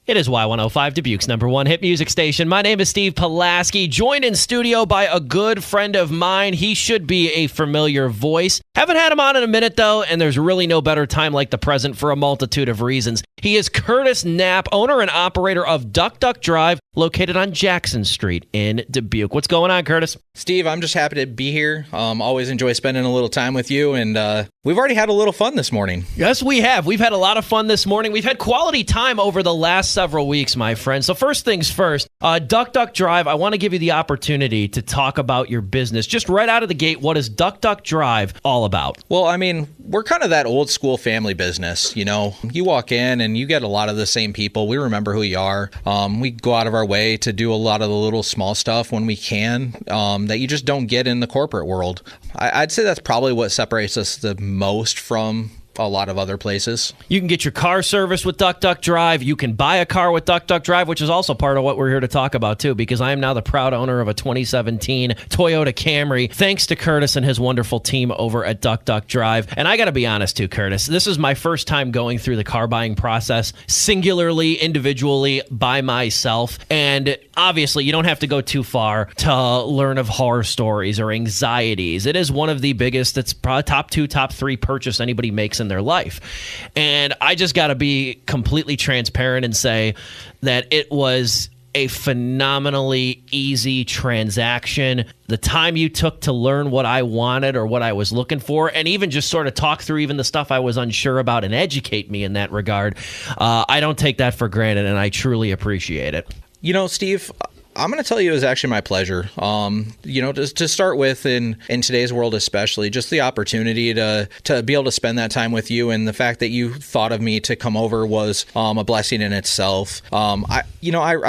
It is Y105, Dubuque's #1 hit music station. My name is Steve Pulaski, joined in studio by a good friend of mine. He should be a familiar voice. Haven't had him on in a minute, though, and there's really no better time like the present for a multitude of reasons. He is Curtis Knapp, owner and operator of Duck Duck Drive, located on Jackson Street in Dubuque. What's going on, Curtis? Steve, I'm just happy to be here. Always enjoy spending a little time with you, and we've already had a little fun this morning. Yes, we have. We've had a lot of fun this morning. We've had quality time over the last several weeks, my friend. So first things first, Duck Duck Drive, I want to give you the opportunity to talk about your business. Just right out of the gate, what is Duck Duck Drive all about? Well, I mean, we're kind of that old school family business, you know. You walk in and you get a lot of the same people. We remember who you are. We go out of our way to do a lot of the little small stuff when we can that you just don't get in the corporate world. I'd say that's probably what separates us the most from a lot of other places. You can get your car serviced with Duck Duck Drive. You can buy a car with Duck Duck Drive, which is also part of what we're here to talk about, too, because I am now the proud owner of a 2017 Toyota Camry, thanks to Curtis and his wonderful team over at Duck Duck Drive. And I got to be honest, too, Curtis, this is my first time going through the car buying process singularly, individually, by myself. And obviously, you don't have to go too far to learn of horror stories or anxieties. It is one of the biggest, it's probably top 2, top 3 purchase anybody makes in their life. And I just got to be completely transparent and say that it was a phenomenally easy transaction. The time you took to learn what I wanted or what I was looking for, and even just sort of talk through even the stuff I was unsure about and educate me in that regard, I don't take that for granted, and I truly appreciate it. You know, Steve, I'm going to tell you it was actually my pleasure. To start with in today's world, especially just the opportunity to be able to spend that time with you, and the fact that you thought of me to come over was a blessing in itself. I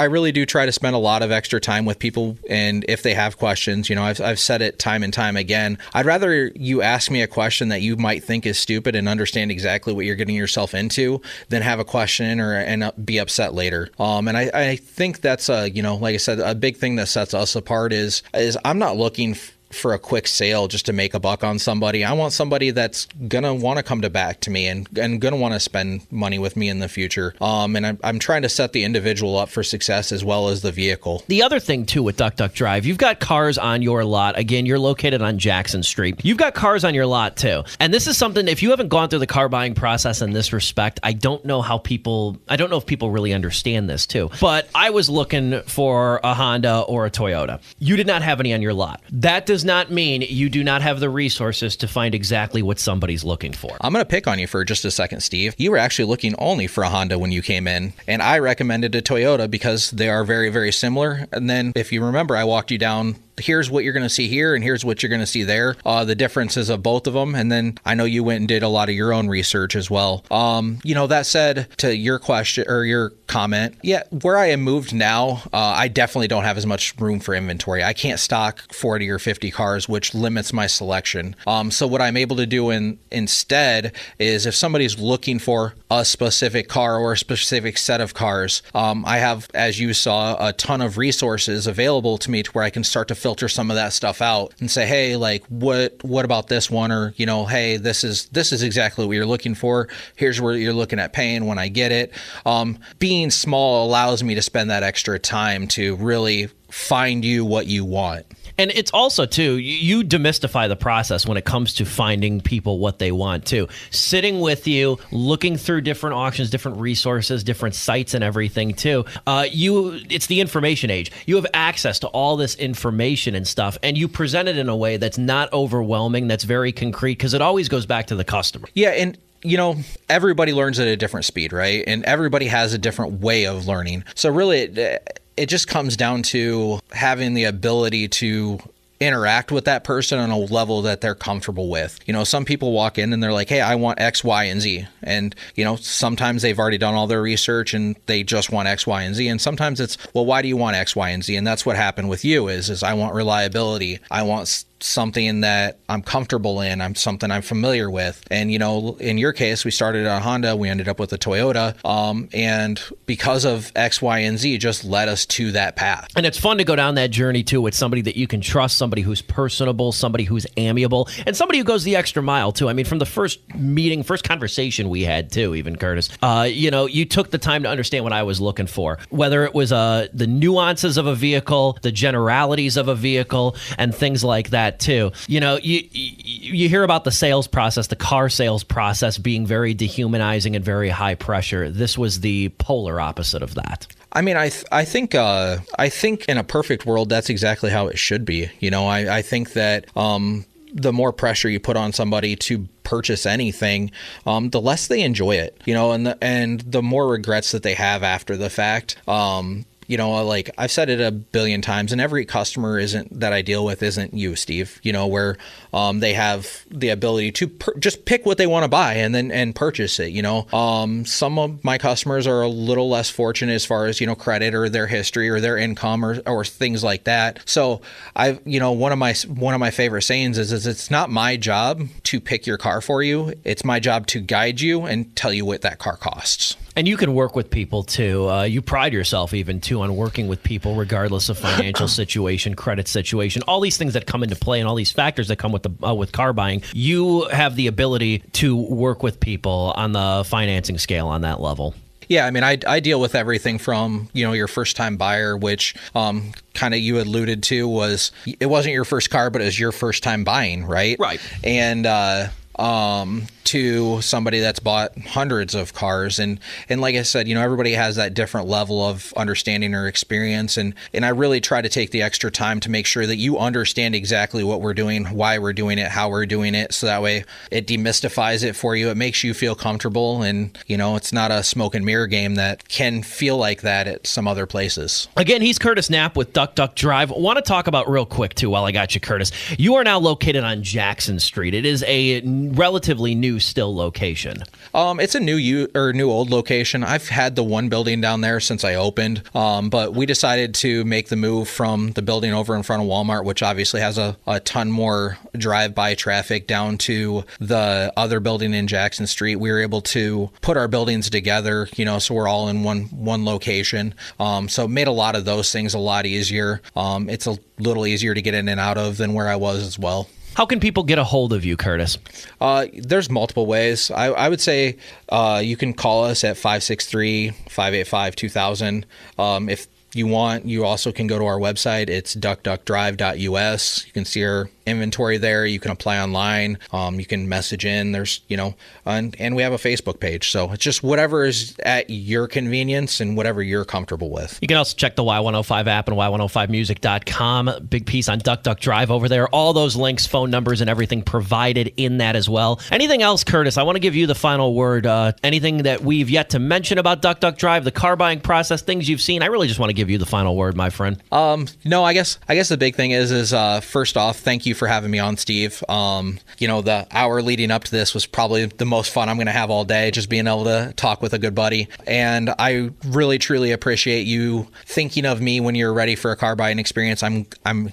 really do try to spend a lot of extra time with people, and if they have questions, I've said it time and time again. I'd rather you ask me a question that you might think is stupid and understand exactly what you're getting yourself into than have a question and be upset later. And I think that's like I said, a big thing that sets us apart is I'm not looking for a quick sale just to make a buck on somebody. I want somebody that's gonna want to come back to me and gonna want to spend money with me in the future. And I'm trying to set the individual up for success as well as the vehicle. The other thing too with Duck Duck Drive, you've got cars on your lot. Again, you're located on Jackson Street. You've got cars on your lot too. And this is something, if you haven't gone through the car buying process in this respect, I don't know if people really understand this too. But I was looking for a Honda or a Toyota. You did not have any on your lot. That does not mean you do not have the resources to find exactly what somebody's looking for. I'm going to pick on you for just a second, Steve. You were actually looking only for a Honda when you came in, and I recommended a Toyota because they are very, very similar. And then, if you remember, I walked you down, here's what you're going to see here and here's what you're going to see there, the differences of both of them. And then I know you went and did a lot of your own research as well. That said, to your question or your comment, yeah, where I am moved now, I definitely don't have as much room for inventory. I can't stock 40 or 50 cars, which limits my selection. So what I'm able to do instead is, if somebody's looking for a specific car or a specific set of cars, I have, as you saw, a ton of resources available to me to where I can start to filter some of that stuff out and say, hey, like what about this one? Or, hey, this is exactly what you're looking for. Here's where you're looking at paying when I get it. Being small allows me to spend that extra time to really find you what you want. And it's also, too, you demystify the process when it comes to finding people what they want, too. Sitting with you, looking through different auctions, different resources, different sites and everything, too. It's the information age. You have access to all this information and stuff, and you present it in a way that's not overwhelming, that's very concrete, because it always goes back to the customer. Yeah, and everybody learns at a different speed, right? And everybody has a different way of learning. So really, it just comes down to having the ability to interact with that person on a level that they're comfortable with. Some people walk in and they're like, hey, I want X, Y, and Z. And, sometimes they've already done all their research and they just want X, Y, and Z. And sometimes it's, well, why do you want X, Y, and Z? And that's what happened with you is I want reliability. I want something that I'm comfortable in. I'm something I'm familiar with. And, in your case, we started on Honda. We ended up with a Toyota. And because of X, Y, and Z just led us to that path. And it's fun to go down that journey, too, with somebody that you can trust, somebody who's personable, somebody who's amiable, and somebody who goes the extra mile, too. I mean, from the first meeting, first conversation we had, too, even, Curtis, you took the time to understand what I was looking for, whether it was the nuances of a vehicle, the generalities of a vehicle, and things like that, too. You hear about the sales process, the car sales process being very dehumanizing and very high pressure. This was the polar opposite of that. I mean, I think in a perfect world, that's exactly how it should be. I think that the more pressure you put on somebody to purchase anything, the less they enjoy it. And the more regrets that they have after the fact. Like I've said it a billion times, and every customer that I deal with isn't you, Steve, where they have the ability to just pick what they want to buy and purchase it. Some of my customers are a little less fortunate as far as, credit or their history or their income or things like that. So one of my favorite sayings is it's not my job to pick your car for you. It's my job to guide you and tell you what that car costs. And you can work with people, too. You pride yourself even, too, on working with people regardless of financial situation, credit situation, all these things that come into play and all these factors that come with car buying. You have the ability to work with people on the financing scale on that level. Yeah, I mean, I deal with everything from, your first-time buyer, which kind of you alluded to was it wasn't your first car, but it was your first time buying, right? Right. And to somebody that's bought hundreds of cars. And like I said, everybody has that different level of understanding or experience. And I really try to take the extra time to make sure that you understand exactly what we're doing, why we're doing it, how we're doing it. So that way it demystifies it for you. It makes you feel comfortable. And, it's not a smoke and mirror game that can feel like that at some other places. Again, he's Curtis Knapp with Duck Duck Drive. I want to talk about real quick, too, while I got you, Curtis. You are now located on Jackson Street. It is a relatively new still location. It's a new old location. I've had the one building down there since I opened, but we decided to make the move from the building over in front of Walmart, which obviously has a ton more drive-by traffic, down to the other building in Jackson Street. We were able to put our buildings together, so we're all in one location. So it made a lot of those things a lot easier. It's a little easier to get in and out of than where I was as well. How can people get a hold of you, Curtis? There's multiple ways. I would say you can call us at 563-585-2000. If you want, you also can go to our website. It's duckduckdrive.us. You can see our inventory there. You can apply online. You can message in. There's, and we have a Facebook page. So it's just whatever is at your convenience and whatever you're comfortable with. You can also check the Y105 app and Y105music.com. Big piece on Duck Duck Drive over there. All those links, phone numbers, and everything provided in that as well. Anything else, Curtis? I want to give you the final word. Anything that we've yet to mention about Duck Duck Drive, the car buying process, things you've seen? I really just want to give you the final word, my friend. No, I guess the big thing is first off, thank you for having me on, Steve. The hour leading up to this was probably the most fun I'm going to have all day, just being able to talk with a good buddy. And I really, truly appreciate you thinking of me when you're ready for a car buying experience. I'm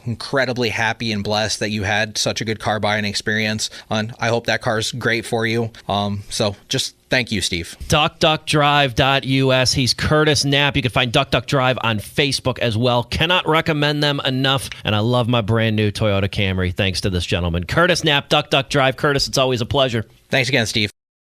incredibly happy and blessed that you had such a good car buying experience. And I hope that car's great for you. So just thank you, Steve. DuckDuckDrive.us. He's Curtis Knapp. You can find Duck Duck Drive on Facebook as well. Cannot recommend them enough. And I love my brand new Toyota Camry, thanks to this gentleman. Curtis Knapp, Duck Duck Drive. Curtis, it's always a pleasure. Thanks again, Steve.